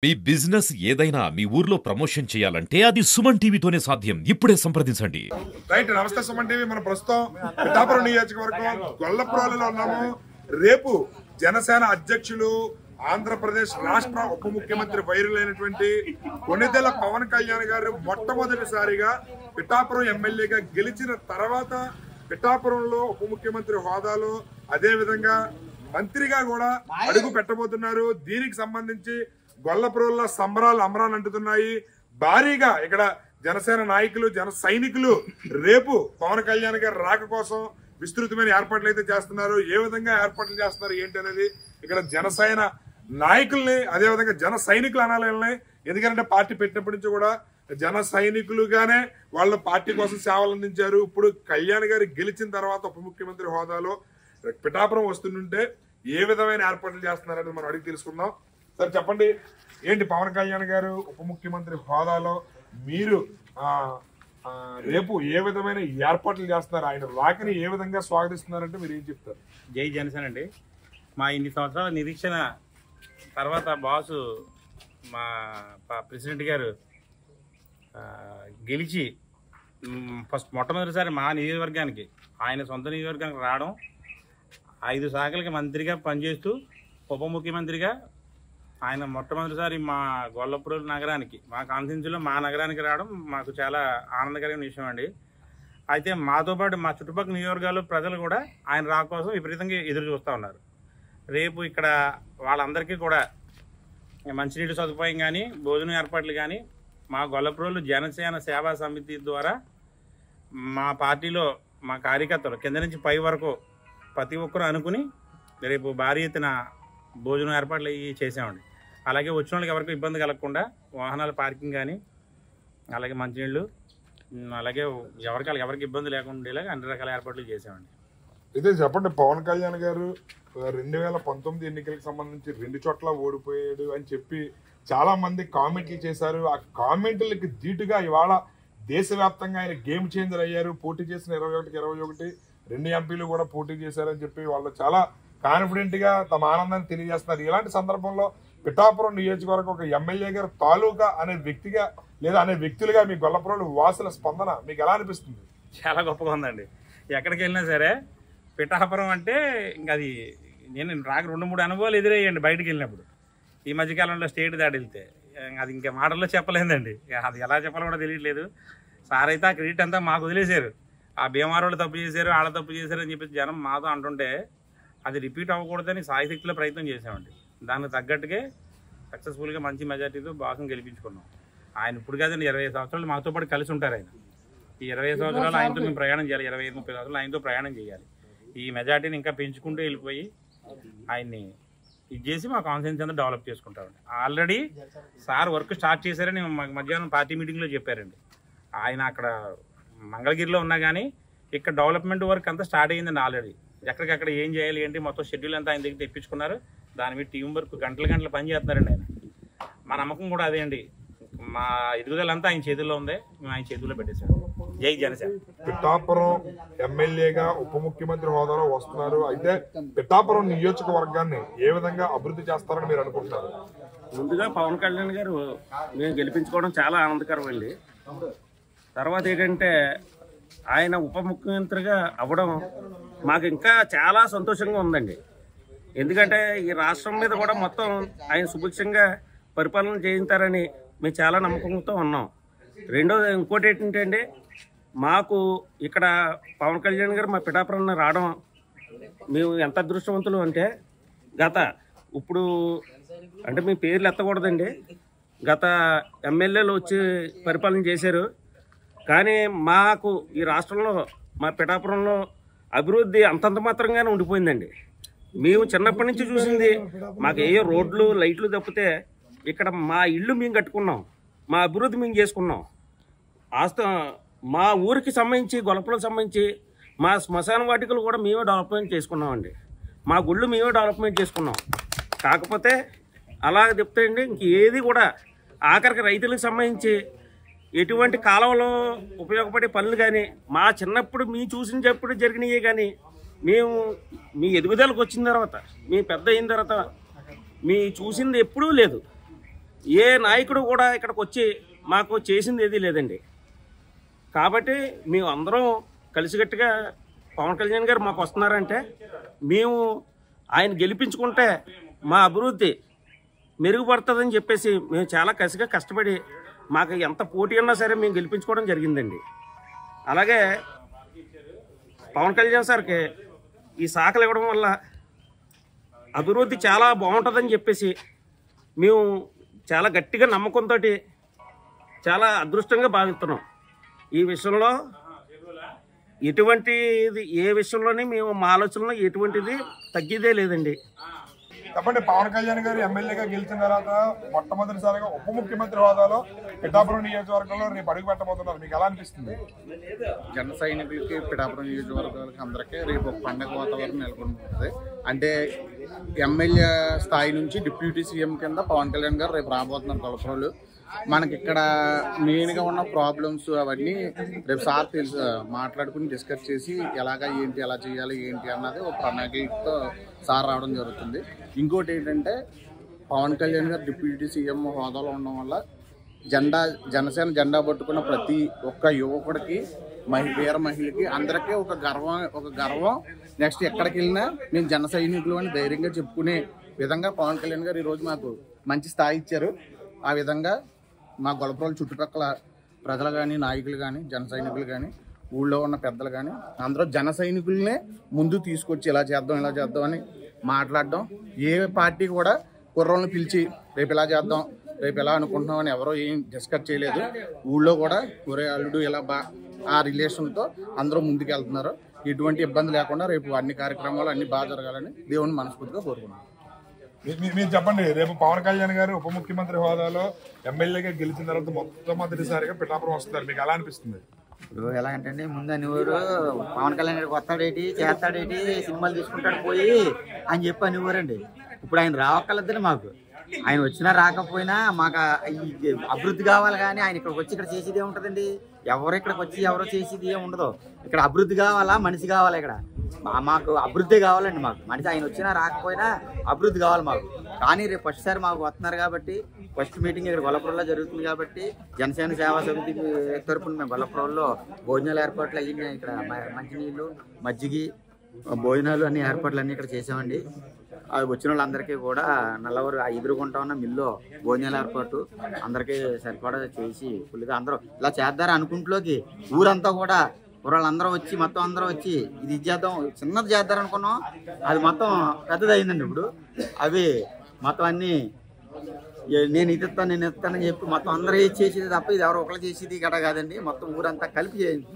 మీ business ఏదైనా మీ ఊర్లో promotion చేయాలంటే అది సుమన్ టీవీతోనే సాధ్యం. ఇప్పుడే సంప్రదించండి. రైట్, నమస్తే సుమన్ టీవీ. మన ప్రస్తుతం పిఠాపురం నియోజకవర్గం గొల్లప్రోలులో ఉన్నాము. రేపు జనసేన అధ్యక్షులు, ఆంధ్రప్రదేశ్ రాష్ట్ర ఉప ముఖ్యమంత్రి వైరల్ అయినటువంటి కొణిదెల పవన్ కళ్యాణ్ గారు మొట్టమొదటిసారిగా పిఠాపురం ఎమ్మెల్యేగా గెలిచిన తర్వాత పిఠాపురంలో ఉప ముఖ్యమంత్రి హోదాలో అదే విధంగా మంత్రిగా కూడా అడుగు పెట్టబోతున్నారు. దీనికి సంబంధించి గొల్లప్రోలులో సంబరాలు అమరాలు అంటున్నాయి. భారీగా ఇక్కడ జనసేన నాయకులు, జన సైనికులు రేపు పవన్ కళ్యాణ్ గారి రాక కోసం విస్తృతమైన ఏర్పాట్లు అయితే చేస్తున్నారు. ఏ విధంగా ఏర్పాట్లు చేస్తున్నారు ఏంటి అనేది ఇక్కడ జనసేన నాయకుల్ని, అదేవిధంగా జన సైనికులు అనాలని, ఎందుకంటే పార్టీ పెట్టినప్పటి నుంచి కూడా జన సైనికులుగానే వాళ్ళు పార్టీ కోసం సేవలు అందించారు. ఇప్పుడు కళ్యాణ్ గారు గెలిచిన తర్వాత ఉప ముఖ్యమంత్రి హోదాలో పిఠాపురం వస్తుంటే ఏ విధమైన ఏర్పాట్లు చేస్తున్నారని మనం అడిగి తెలుసుకుందాం. సార్ చెప్పండి, ఏంటి పవన్ కళ్యాణ్ గారు ఉప ముఖ్యమంత్రి హోదాలో మీరు రేపు ఏ విధమైన ఏర్పాట్లు చేస్తున్నారు, ఆయన రాకని ఏ విధంగా స్వాగతిస్తున్నారంటే మీరు ఏం చెప్తారు? జై జనసేన అండి. మా ఇన్ని సంవత్సరాల నిరీక్షణ తర్వాత బాసు మా ప్రెసిడెంట్ గారు గెలిచి మొట్టమొదటిసారి మా నియోజకవర్గానికి, ఆయన సొంత నియోజకవర్గానికి రావడం, 5 శాఖలకి మంత్రిగా పనిచేస్తూ ఉప ముఖ్యమంత్రిగా ఆయన మొట్టమొదటిసారి మా గొల్లప్రోలు నగరానికి, మా కాన్స్టిట్యున్సీలో మా నగరానికి రావడం మాకు చాలా ఆనందకరమైన విషయం అండి. అయితే మాతో పాటు మా చుట్టుపక్కల నియోజకవర్గాలు ప్రజలు కూడా ఆయన రాక కోసం విపరీతంగా ఎదురు చూస్తూ ఉన్నారు. రేపు ఇక్కడ వాళ్ళందరికీ కూడా మంచినీటి సదుపాయం కానీ, భోజనం ఏర్పాట్లు కానీ మా గొల్లప్రోలు జనసేన సేవా సమితి ద్వారా మా పార్టీలో మా కార్యకర్తలు కింద నుంచి పై వరకు ప్రతి ఒక్కరూ అనుకుని రేపు భారీ ఎత్తున భోజనం ఏర్పాట్లు చేసామండి. అలాగే వచ్చిన వాళ్ళకి ఎవరికి ఇబ్బంది కలగకుండా వాహనాల పార్కింగ్ కానీ, అలాగే మంచినీళ్ళు, అలాగే ఎవరికి ఇబ్బంది లేకుండా ఉండేలాగా అన్ని రకాల ఏర్పాట్లు చేసామండి. అయితే చెప్పండి, పవన్ కళ్యాణ్ గారు 2019 ఎన్నికలకు సంబంధించి 2 చోట్ల ఓడిపోయాడు అని చెప్పి చాలా మంది కామెంట్లు చేశారు. ఆ కామెంట్లకి ధీటుగా ఇవాళ దేశవ్యాప్తంగా ఆయన గేమ్ చేంజర్ అయ్యారు. పోటీ చేసిన 21కి 21 2 ఎంపీలు కూడా పోటీ చేశారని చెప్పి వాళ్ళు చాలా కాన్ఫిడెంట్ గా తమ ఆనందాన్ని తెలియజేస్తున్నారు. ఇలాంటి సందర్భంలో పిఠాపురం నియోజకవర్గం ఒక ఎమ్మెల్యే గారు తాలూకా అనే వ్యక్తిగా లేదా అనే వ్యక్తులుగా మీ గొల్లప్రోలు వాసుల స్పందన మీకు ఎలా అనిపిస్తుంది? చాలా గొప్పగా ఉందండి. ఎక్కడికి వెళ్ళినా సరే పిఠాపురం అంటే ఇంకా అది నేను రాక 2-3 అనుభవాలు ఎదురయ్యండి బయటకు వెళ్ళినప్పుడు. ఈ మధ్యకాలంలో స్టేట్ దాటి వెళ్తే అది ఇంకా మాటల్లో చెప్పలేదండి. అది ఎలా చెప్పాలో కూడా తెలియట్లేదు. సార్ అయితే ఆ క్రెడిట్ అంతా మాకు వదిలేశారు. ఆ భీమవరం వాళ్ళు తప్పు చేశారు, వాళ్ళ తప్పు చేశారు అని చెప్పి జనం మాతో అంటుంటే అది రిపీట్ అవ్వకూడదని సాయశక్తిలో ప్రయత్నం చేసామండి. దానికి తగ్గట్టుగా సక్సెస్ఫుల్గా మంచి మెజార్టీతో బాగా గెలిపించుకున్నాం. ఆయన ఇప్పుడు కాదండి, 25 సంవత్సరాలు మాతో పాటు కలిసి ఉంటారు. ఆయన ఈ 25 సంవత్సరాలు ఆయనతో మేము ప్రయాణం చేయాలి. 25-30 సంవత్సరాలు ఆయనతో ప్రయాణం చేయాలి. ఈ మెజార్టీని ఇంకా పెంచుకుంటూ వెళ్ళిపోయి ఆయన్ని ఇది చేసి మా కాన్ఫిడెన్స్ అంతా డెవలప్ చేసుకుంటామండి. ఆల్రెడీ సార్ వర్క్ స్టార్ట్ చేశారని మధ్యాహ్నం పార్టీ మీటింగ్లో చెప్పారండి. ఆయన అక్కడ మంగళగిరిలో ఉన్నా కానీ ఇక్కడ డెవలప్మెంట్ వర్క్ అంతా స్టార్ట్ అయ్యిందండి. ఆల్రెడీ ఎక్కడికక్కడ ఏం చేయాలి ఏంటి మొత్తం షెడ్యూల్ అంతా ఆయన దగ్గర తెప్పించుకున్నారు. దాని మీద టీం వర్క్ గంటలు పని చేస్తున్నారండి ఆయన. మా నమ్మకం కూడా అదే అండి. మా ఎదుగుదల అంతా ఆయన చేతుల్లో ఉంది, మేము ఆయన చేతుల్లో పెట్టేశాడు. జై జనసేన. పిఠాపురం ఎమ్మెల్యేగా ఉప ముఖ్యమంత్రి హోదాలో వస్తున్నారు. అయితే పిఠాపురం నియోజకవర్గాన్ని ఏ విధంగా అభివృద్ధి చేస్తారని మీరు అనుకుంటున్నారు? ముందుగా పవన్ కళ్యాణ్ గారు మేము గెలిపించుకోవడం చాలా ఆనందకరం అండి. తర్వాత ఏంటంటే ఆయన ఉప ముఖ్యమంత్రిగా అవ్వడం మాకు ఇంకా చాలా సంతోషంగా ఉందండి. ఎందుకంటే ఈ రాష్ట్రం మీద కూడా మొత్తం ఆయన సుభిక్షంగా పరిపాలన చేయించారని మేము చాలా నమ్మకంతో ఉన్నాం. రెండోది ఇంకోటి ఏంటంటే మాకు ఇక్కడ పవన్ కళ్యాణ్ గారు మా పిఠాపురం రావడం మేము ఎంత అదృష్టవంతులు అంటే ఇప్పుడు అంటే మీ పేర్లు ఎత్తకూడదండి, గత ఎమ్మెల్యేలు వచ్చి పరిపాలన చేశారు. కానీ మాకు ఈ రాష్ట్రంలో మా పిఠాపురంలో అభివృద్ధి అంతంత మాత్రంగానే ఉండిపోయిందండి. మేము చిన్నప్పటి నుంచి చూసింది మాకు ఏ రోడ్లు లైట్లు తప్పితే ఇక్కడ మా ఇల్లు మేము కట్టుకున్నాం, మా అభివృద్ధి మేము చేసుకున్నాం. మా ఊరికి సంబంధించి గొల్లప్రోలుకి సంబంధించి మా శ్మశాన వాటికలు కూడా మేమే డెవలప్మెంట్ చేసుకున్నామండి. మా గుళ్ళు మేమే డెవలప్మెంట్ చేసుకున్నాం. కాకపోతే అలాగ చెప్తే అండి ఇంక ఏది కూడా ఆఖరికి రైతులకు సంబంధించి ఎటువంటి కాలంలో ఉపయోగపడే పనులు కానీ మా చిన్నప్పుడు మీ చూసినప్పుడు జరిగినాయే కానీ మేము మీ ఎదుగుదలకు వచ్చిన తర్వాత మీ పెద్ద అయిన తర్వాత మీ చూసింది ఎప్పుడూ లేదు. ఏ నాయకుడు కూడా ఇక్కడికి వచ్చి మాకు చేసింది ఏదీ లేదండి. కాబట్టి మేము అందరం కలిసికట్టుగా పవన్ కళ్యాణ్ గారు మాకు వస్తున్నారంటే మేము ఆయన గెలిపించుకుంటే మా అభివృద్ధి మెరుగుపడుతుందని చెప్పేసి మేము చాలా కసిగా కష్టపడి మాకు ఎంత పోటీ ఉన్నా సరే మేము గెలిపించుకోవడం జరిగిందండి. అలాగే పవన్ కళ్యాణ్ సార్కి ఈ శాఖలు ఇవ్వడం వల్ల అభివృద్ధి చాలా బాగుంటుందని చెప్పేసి మేము చాలా గట్టిగా నమ్మకంతో చాలా అదృష్టంగా భావిస్తున్నాం. ఈ విషయంలో ఎటువంటిది ఏ విషయంలోనే మేము మా ఆలోచనలో ఎటువంటిది తగ్గిదే లేదండి. కాబట్టి పవన్ కళ్యాణ్ గారు ఎమ్మెల్యేగా గెలిచిన తర్వాత మొట్టమొదటిసారిగా ఉప ముఖ్యమంత్రి హోదాలో పిఠాపురం నియోజకవర్గంలో రేపు అడుగు పెట్టబోతున్నారు. మీకు ఎలా అనిపిస్తుంది? జన సైనికులకి పిఠాపురం నియోజకవర్గాలకి అందరికీ రేపు ఒక పండగ వాతావరణం నెలకొంటుంది. అంటే ఎమ్మెల్యే స్థాయి నుంచి డిప్యూటీ సీఎం కింద పవన్ కళ్యాణ్ గారు రేపు రాబోతున్నారు కొలప్రోలు. మనకి ఇక్కడ మెయిన్గా ఉన్న ప్రాబ్లమ్స్ అవన్నీ రేపు సార్ మాట్లాడుకుని డిస్కస్ చేసి ఎలాగా ఏంటి ఎలా చేయాలి ఏంటి అన్నది ఒక ప్రణాళికతో సార్ రావడం జరుగుతుంది. ఇంకోటి ఏంటంటే పవన్ కళ్యాణ్ గారు డిప్యూటీ సీఎం హోదాలో ఉండడం వల్ల జనసేన జెండా పట్టుకున్న ప్రతి ఒక్క యువకుడికి వీర మహిళకి అందరికీ ఒక గర్వం. నెక్స్ట్ ఎక్కడికి వెళ్ళినా మేము జన సైనికులు అని ధైర్యంగా చెప్పుకునే విధంగా పవన్ కళ్యాణ్ గారు ఈరోజు మాకు మంచి స్థాయి ఇచ్చారు. ఆ విధంగా మా గొల్లప్రోలు చుట్టుపక్కల ప్రజలు కానీ నాయకులు కానీ జన సైనికులు కానీ ఊళ్ళో ఉన్న పెద్దలు కానీ అందరూ జన సైనికులనే ముందు తీసుకొచ్చి ఇలా చేద్దాం అని మాట్లాడడం. ఏ పార్టీ కూడా కుర్రోళ్ళని పిలిచి రేపు ఇలా చేద్దాం రేపు ఎలా అనుకుంటున్నాం అని ఎవరో ఏం డిస్కస్ చేయలేదు. ఊళ్ళో కూడా ఒరే అల్లుడు ఇలా ఆ రిలేషన్తో అందరూ ముందుకు వెళ్తున్నారు. ఎటువంటి ఇబ్బంది లేకుండా రేపు అన్ని కార్యక్రమాలు అన్ని బాగా జరగాలని దేవుని మనస్ఫూర్తిగా కోరుకున్నాం. మీరు చెప్పండి, రేపు పవన్ కళ్యాణ్ గారు ఉప ముఖ్యమంత్రి హోదాలో ఎమ్మెల్యేగా గెలిచిన తర్వాత మొట్టమొదటిసారిగా పిఠాపురం వస్తున్నారు. మీకు ఎలా అనిపిస్తుంది? ఇప్పుడు ఎలాగంటే ముందు అనేవారు పవన్ కళ్యాణ్ గారికి వస్తాడేటి చేస్తాడేటి సినిమాలు తీసుకుంటాడు పోయి అని చెప్పి అనేవారండి. ఇప్పుడు ఆయన రావక్కర్లేదండి. మాకు ఆయన వచ్చినా రాకపోయినా మాకు ఈ అభివృద్ధి కావాలి. కానీ ఆయన ఇక్కడికి వచ్చి ఇక్కడ చేసేది ఏముంటుందండి? ఎవరు ఇక్కడికి వచ్చి ఎవరో చేసేది ఏమి ఉండదు. ఇక్కడ అభివృద్ధి కావాలా, మనిషి కావాలా? ఇక్కడ మాకు అభివృద్ధి కావాలండి. మాకు మనిషి ఆయన వచ్చినా రాకపోయినా అభివృద్ధి కావాలి మాకు. కానీ రేపు ఫస్ట్ సారి మాకు వస్తున్నారు కాబట్టి ఫస్ట్ మీటింగ్ ఇక్కడ గొల్లప్రోల్లో జరుగుతుంది కాబట్టి జనసేన సేవా సమితి తరపున మేము గొల్లప్రోల్లో భోజనాలు ఏర్పాట్లు అయ్యి ఇక్కడ మంచినీళ్ళు మజ్జిగి భోజనాలు అన్ని ఏర్పాట్లు అన్నీ ఇక్కడ చేసామండి. అవి వచ్చిన వాళ్ళందరికీ కూడా నల్లవరు ఎదురుకుంటా ఉన్న మిల్లో భోజనాల ఏర్పాటు అందరికీ సరిపడా చేసి ఫుల్గా అందరూ ఇలా చేద్దారు అనుకుంటులోకి ఊరంతా కూడా వాళ్ళందరూ వచ్చి మొత్తం అందరూ వచ్చి ఇది చేద్దాం చిన్నది చేద్దారు అనుకున్నాం. అది మొత్తం పెద్దది అయిందండి. ఇప్పుడు అవి మొత్తం అన్నీ నేను ఇది ఇస్తాను నేను ఇస్తానని చెప్పి మొత్తం అందరూ చేసేది తప్ప ఇది ఎవరో ఒకరు చేసేది గడ కాదండి. మొత్తం ఊరంతా కలిపి చేయండి.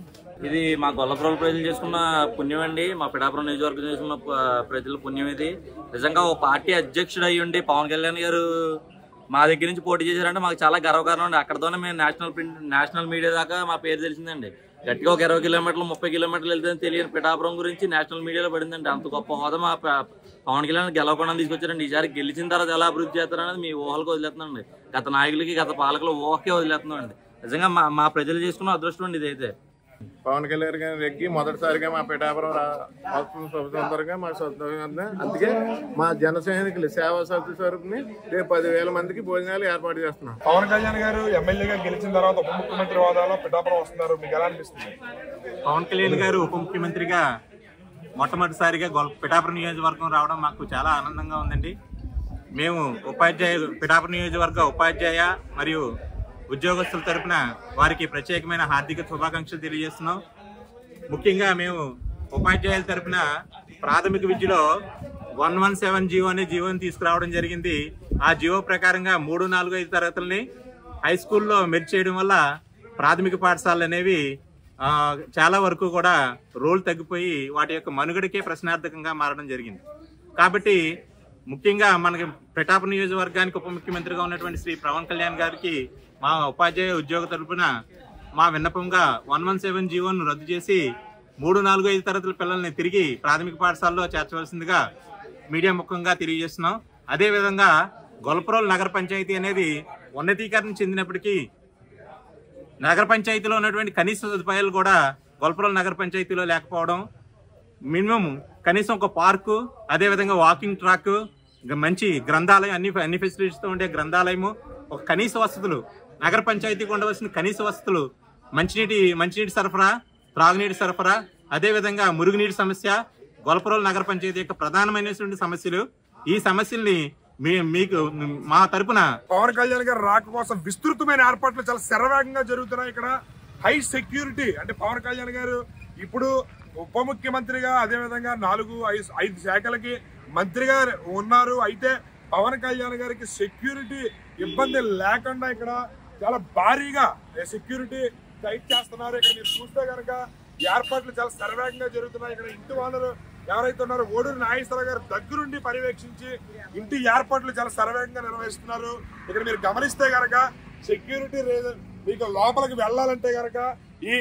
ఇది మా గొల్లప్రోలు ప్రజలు చేసుకున్న పుణ్యం అండి. మా పిఠాపురం నియోజకవర్గం చేసుకున్న ప్రజల పుణ్యం ఇది. నిజంగా ఒక పార్టీ అధ్యక్షుడు అయ్యి ఉండి పవన్ కళ్యాణ్ గారు మా దగ్గర నుంచి పోటీ చేశారంటే మాకు చాలా గర్వకారణం అండి. అక్కడతోనే మేము నేషనల్ మీడియా దాకా మా పేరు తెలిసిందండి. గట్టిగా ఒక 20 కిలోమీటర్లు 30 కిలోమీటర్లు వెళ్తే తెలియని పిఠాపురం గురించి నేషనల్ మీడియాలో పడిందండి. అంత గొప్ప హోదా మా పవన్ కళ్యాణ్ గెలవకుండా తీసుకొచ్చారండి. ఈసారి గెలిచిన తర్వాత ఎలా అభివృద్ధి చేస్తారనేది మీ ఊహలకు వదిలేస్తున్నాండి. గత నాయకులకి గత పాలకులు ఊహకే వదిలేస్తున్నామండి. నిజంగా మా ప్రజలు చేసుకున్న అదృష్టం అండి ఇదైతే. పవన్ కళ్యాణ్ గారు ఎక్కి మొదటిసారిగా మా పిఠాపురం సందర్భంగా మా అందుకే మా జన సైనికులు సేవా సమితి తరపుని రేపు 10,000 మందికి భోజనాలు ఏర్పాటు చేస్తున్నాం. పవన్ కళ్యాణ్ గారు ఎమ్మెల్యేగా గెలిచిన తర్వాత ఉప ముఖ్యమంత్రి హోదాలో పిఠాపురం వస్తున్నారు. మీకు ఎలా అనిపిస్తుంది? పవన్ కళ్యాణ్ గారు ఉప ముఖ్యమంత్రిగా మొట్టమొదటిసారిగా పిఠాపురం నియోజకవర్గం రావడం మాకు చాలా ఆనందంగా ఉందండి. మేము పిఠాపురం నియోజకవర్గ ఉపాధ్యాయ మరియు ఉద్యోగస్తుల తరపున వారికి ప్రత్యేకమైన హార్దిక శుభాకాంక్షలు తెలియజేస్తున్నాం. ముఖ్యంగా మేము ఉపాధ్యాయుల తరపున ప్రాథమిక విద్యలో 117 జీవో అనే జీవోని తీసుకురావడం జరిగింది. ఆ జీవో ప్రకారంగా 3, 4, 5 తరగతుల్ని హై స్కూల్లో మెర్జ్ చేయడం వల్ల ప్రాథమిక పాఠశాలలు అనేవి చాలా వరకు కూడా రోల్ తగ్గిపోయి వాటి యొక్క మనుగడకే ప్రశ్నార్థకంగా మారడం జరిగింది. కాబట్టి ముఖ్యంగా మనకి పిఠాపురం నియోజకవర్గానికి ఉప ముఖ్యమంత్రిగా ఉన్నటువంటి శ్రీ పవన్ కళ్యాణ్ గారికి మా ఉపాధ్యాయ ఉద్యోగ తరపున మా విన్నపంగా 117 జీవోను రద్దు చేసి 3, 4, 5 తరగతుల పిల్లల్ని తిరిగి ప్రాథమిక పాఠశాలలో చేర్చవలసిందిగా మీడియా ముఖంగా తెలియజేస్తున్నాం. అదేవిధంగా గొల్లప్రోలు నగర పంచాయతీ అనేది ఉన్నతీకరణ చెందినప్పటికీ నగర పంచాయతీలో ఉన్నటువంటి కనీస సదుపాయాలు కూడా గొల్లప్రోలు నగర పంచాయతీలో లేకపోవడం, మినిమం కనీసం ఒక పార్కు, అదేవిధంగా వాకింగ్ ట్రాక్, మంచి గ్రంథాలయం, అన్ని ఫెసిలిటీస్తో ఉండే గ్రంథాలయము, ఒక కనీస వసతులు, నగర పంచాయతీకి ఉండవలసిన కనీస వసతులు, మంచినీటి సరఫరా, త్రాగునీటి సరఫరా, అదేవిధంగా మురుగునీటి సమస్య గొల్లప్రోలు నగర పంచాయతీ యొక్క ప్రధానమైనటువంటి సమస్యలు. ఈ సమస్యల్ని మీకు మా తరపున పవన్ కళ్యాణ్ గారు రాక కోసం విస్తృతమైన ఏర్పాట్లు చాలా శరవేగంగా జరుగుతున్నాయి. ఇక్కడ హై సెక్యూరిటీ అంటే పవన్ కళ్యాణ్ గారు ఇప్పుడు ఉప ముఖ్యమంత్రిగా అదేవిధంగా 4-5 శాఖలకి మంత్రిగా ఉన్నారు. అయితే పవన్ కళ్యాణ్ గారికి సెక్యూరిటీ ఇబ్బంది లేకుండా ఇక్కడ చాలా భారీగా సెక్యూరిటీ టైట్ చేస్తున్నారు. ఇక్కడ మీరు చూస్తే కనుక ఏర్పాట్లు చాలా శరవేగంగా జరుగుతున్నాయి. ఇక్కడ ఇంటి వాళ్ళు ఎవరైతే ఉన్నారో ఓడూరు నాగేశ్వరరావు గారు దగ్గరుండి పర్యవేక్షించి ఇంటి ఏర్పాట్లు చాలా శరవేగంగా నిర్వహిస్తున్నారు. ఇక్కడ మీరు గమనిస్తే కనుక సెక్యూరిటీ మీకు లోపలికి వెళ్ళాలంటే కనుక ఈ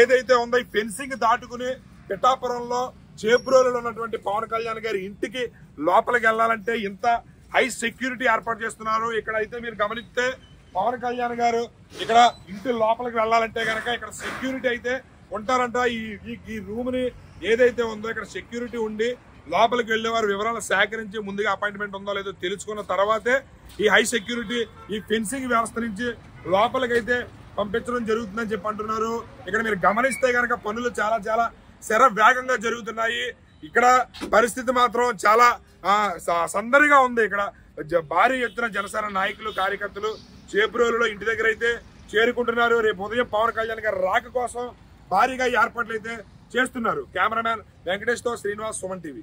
ఏదైతే ఉందో ఈ ఫెన్సింగ్ దాటుకుని పిఠాపురంలో చేబ్రోలులో ఉన్నటువంటి పవన్ కళ్యాణ్ గారి ఇంటికి లోపలికి వెళ్ళాలంటే ఇంత హై సెక్యూరిటీ ఏర్పాటు చేస్తున్నారు. ఇక్కడ అయితే మీరు గమనిస్తే పవన్ కళ్యాణ్ గారు ఇక్కడ ఇంటి లోపలికి వెళ్ళాలంటే కనుక ఇక్కడ సెక్యూరిటీ అయితే ఉంటారంట. ఈ రూమ్ ని ఏదైతే ఉందో ఇక్కడ సెక్యూరిటీ ఉండి లోపలికి వెళ్లే వారు వివరాలు సేకరించి ముందుగా అపాయింట్మెంట్ ఉందో లేదో తెలుసుకున్న తర్వాతే ఈ హై సెక్యూరిటీ ఈ ఫెన్సింగ్ వ్యవస్థ నుంచి లోపలికైతే పంపించడం జరుగుతుందని చెప్పి అంటున్నారు. ఇక్కడ మీరు గమనిస్తే కనుక పనులు చాలా శర వేగంగా జరుగుతున్నాయి. ఇక్కడ పరిస్థితి మాత్రం చాలా సందడిగా ఉంది. ఇక్కడ భారీ ఎత్తున జనసేన నాయకులు కార్యకర్తలు చేబ్రోలులో ఇంటి దగ్గర అయితే చేరుకుంటున్నారు. రేపు ఉదయం పవన్ కళ్యాణ్ గారి రాక కోసం భారీగా ఏర్పాట్లు అయితే చేస్తున్నారు. కెమెరామ్యాన్ వెంకటేష్ తో శ్రీనివాస్, సుమన్ టీవీ.